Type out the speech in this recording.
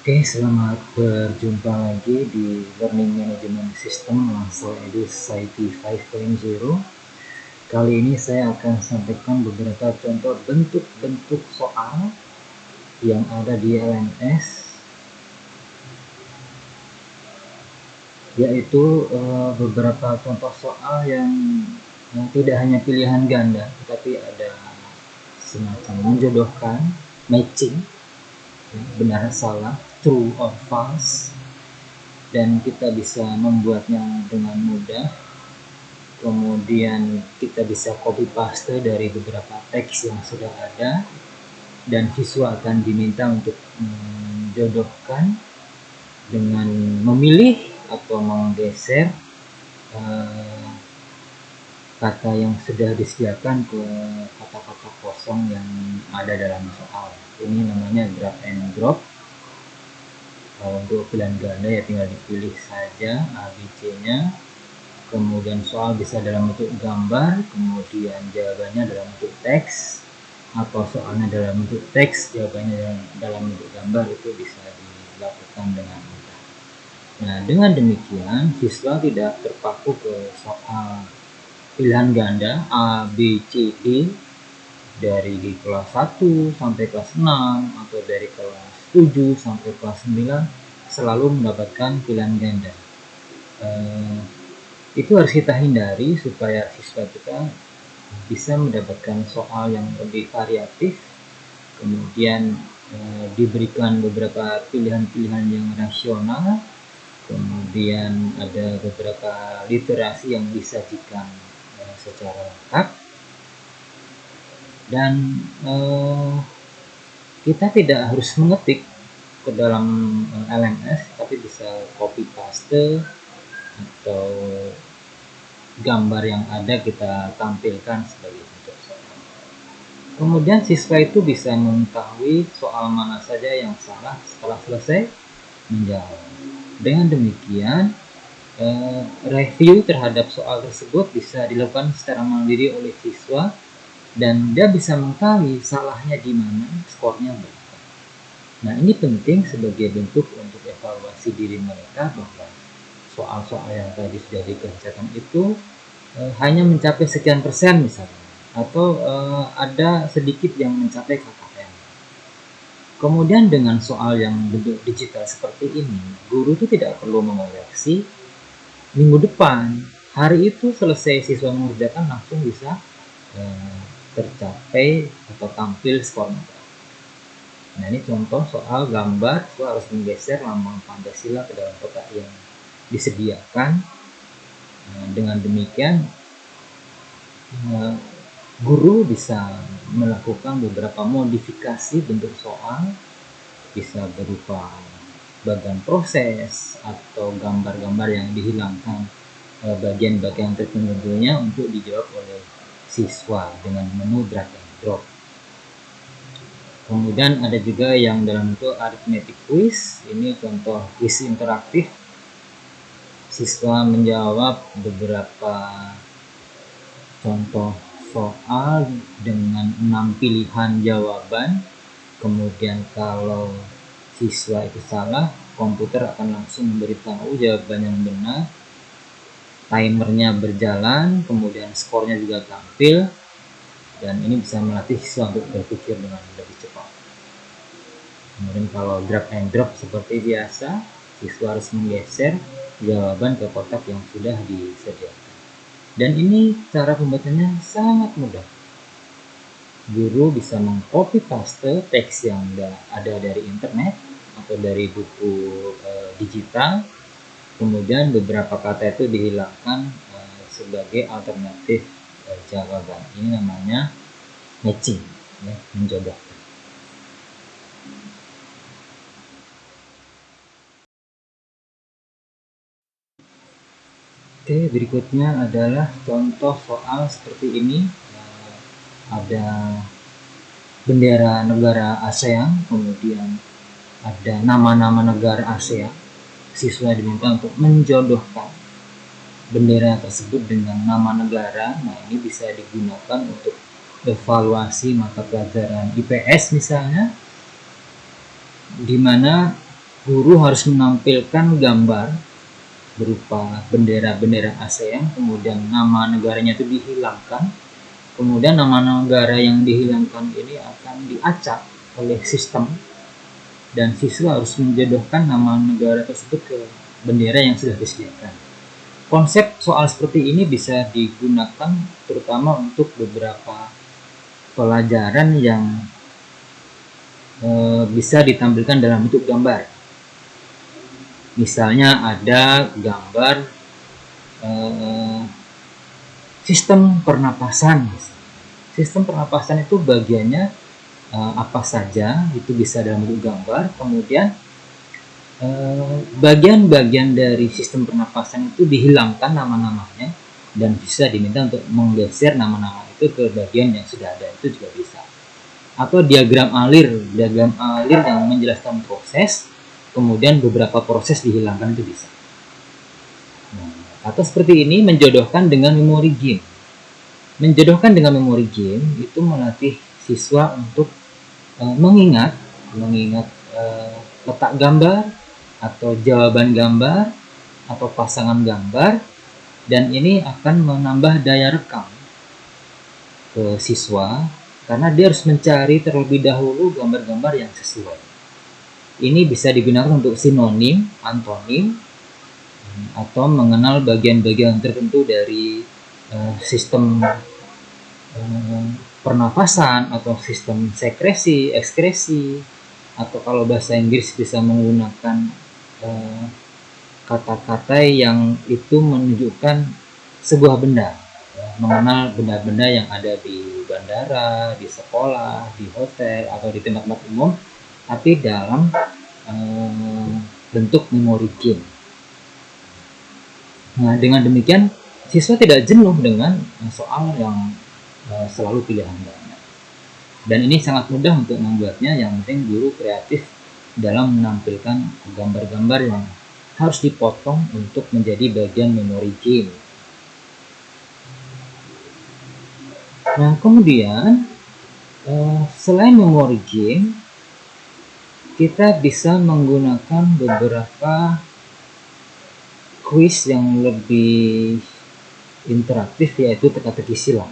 Oke, selamat berjumpa lagi di Learning Management System Langsung Edu Society 5.0. Kali ini saya akan sampaikan beberapa contoh bentuk-bentuk soal yang ada di LMS, yaitu beberapa contoh soal yang tidak hanya pilihan ganda, tetapi ada semacam menjodohkan, matching, benar salah, true or false, dan kita bisa membuatnya dengan mudah. Kemudian kita bisa copy paste dari beberapa teks yang sudah ada, dan siswa akan diminta untuk menjodohkan dengan memilih atau menggeser kata yang sudah disediakan ke kata-kata kosong yang ada dalam soal. Ini namanya drag and drop. Untuk pilihan ganda ya tinggal dipilih saja A, B, C-nya. Kemudian soal bisa dalam bentuk gambar, kemudian jawabannya dalam bentuk teks, atau soalnya dalam bentuk teks, jawabannya dalam bentuk gambar, itu bisa dilakukan dengan mudah. Nah, dengan demikian siswa tidak terpaku ke soal pilihan ganda A, B, C, D dari kelas 1 sampai kelas 6 atau dari kelas 7 sampai kelas 9 selalu mendapatkan pilihan ganda. Itu harus kita hindari supaya siswa kita bisa mendapatkan soal yang lebih variatif, kemudian diberikan beberapa pilihan-pilihan yang rasional, kemudian ada beberapa literasi yang disajikan secara lengkap, dan kita tidak harus mengetik ke dalam LMS, tapi bisa copy paste atau gambar yang ada kita tampilkan sebagai bentuk soal. Kemudian siswa itu bisa mengetahui soal mana saja yang salah setelah selesai menjawab. Dengan demikian, review terhadap soal tersebut bisa dilakukan secara mandiri oleh siswa, dan dia bisa mengetahui salahnya di mana, skornya berapa. Nah, ini penting sebagai bentuk untuk evaluasi diri mereka bahwa soal-soal yang tadi sudah dikerjakan itu hanya mencapai sekian persen misalnya, atau ada sedikit yang mencapai KKM. Kemudian dengan soal yang bentuk digital seperti ini, guru itu tidak perlu mengoreksi minggu depan. Hari itu selesai siswa mengerjakan langsung bisa tercapai atau tampil skor. Nah, ini contoh soal gambar, siswa harus menggeser lambang Pancasila ke dalam kotak yang disediakan. Dengan demikian guru bisa melakukan beberapa modifikasi bentuk soal, bisa berupa bagian proses atau gambar-gambar yang dihilangkan bagian-bagian tertentunya untuk dijawab oleh siswa dengan menu drag and drop. Kemudian ada juga yang dalam bentuk arithmetic quiz. Ini contoh quiz interaktif. Siswa menjawab beberapa contoh soal dengan 6 pilihan jawaban. Kemudian kalau siswa itu salah, komputer akan langsung memberitahu jawaban yang benar. Timernya berjalan, kemudian skornya juga tampil, dan ini bisa melatih siswa untuk berpikir dengan lebih cepat. Kemudian kalau drag and drop seperti biasa, siswa harus menggeser jawaban ke kotak yang sudah disediakan. Dan ini cara pembuatannya sangat mudah. Guru bisa meng-copy paste teks yang ada dari internet atau dari buku digital, kemudian beberapa kata itu dihilangkan sebagai alternatif jawaban. Ini namanya matching, ya, menjodohkan. Oke, berikutnya adalah contoh soal seperti ini. Ada bendera negara ASEAN, kemudian ada nama-nama negara ASEAN. Siswa diminta untuk menjodohkan bendera tersebut dengan nama negara. Nah, ini bisa digunakan untuk evaluasi mata pelajaran IPS misalnya, di mana guru harus menampilkan gambar berupa bendera-bendera ASEAN, kemudian nama negaranya itu dihilangkan, kemudian nama negara yang dihilangkan ini akan diacak oleh sistem, dan siswa harus menjodohkan nama negara tersebut ke bendera yang sudah disediakan. Konsep soal seperti ini bisa digunakan terutama untuk beberapa pelajaran yang bisa ditampilkan dalam bentuk gambar. Misalnya ada gambar sistem pernapasan. Sistem pernapasan itu bagiannya apa saja, itu bisa dalam bentuk gambar. Kemudian bagian-bagian dari sistem pernapasan itu dihilangkan nama-namanya dan bisa diminta untuk menggeser nama-nama itu ke bagian yang sudah ada, itu juga bisa. Atau diagram alir yang menjelaskan proses, kemudian beberapa proses dihilangkan, itu bisa. Atau seperti ini, menjodohkan dengan memori game. Menjodohkan dengan memori game itu melatih siswa untuk mengingat letak gambar atau jawaban gambar atau pasangan gambar, dan ini akan menambah daya rekam ke siswa karena dia harus mencari terlebih dahulu gambar-gambar yang sesuai. Ini bisa digunakan untuk sinonim, antonim, atau mengenal bagian-bagian tertentu dari sistem pernafasan atau sistem sekresi, ekskresi, atau kalau bahasa Inggris bisa menggunakan kata-kata yang itu menunjukkan sebuah benda, mengenal benda-benda yang ada di bandara, di sekolah, di hotel, atau di tempat-tempat umum, tapi dalam bentuk memori game. Nah, dengan demikian siswa tidak jenuh dengan soal yang selalu pilihan banyak. Dan ini sangat mudah untuk membuatnya, yang penting guru kreatif dalam menampilkan gambar-gambar yang harus dipotong untuk menjadi bagian memori game. Nah, kemudian selain memori game, kita bisa menggunakan beberapa quiz yang lebih interaktif, yaitu teka-teki silang.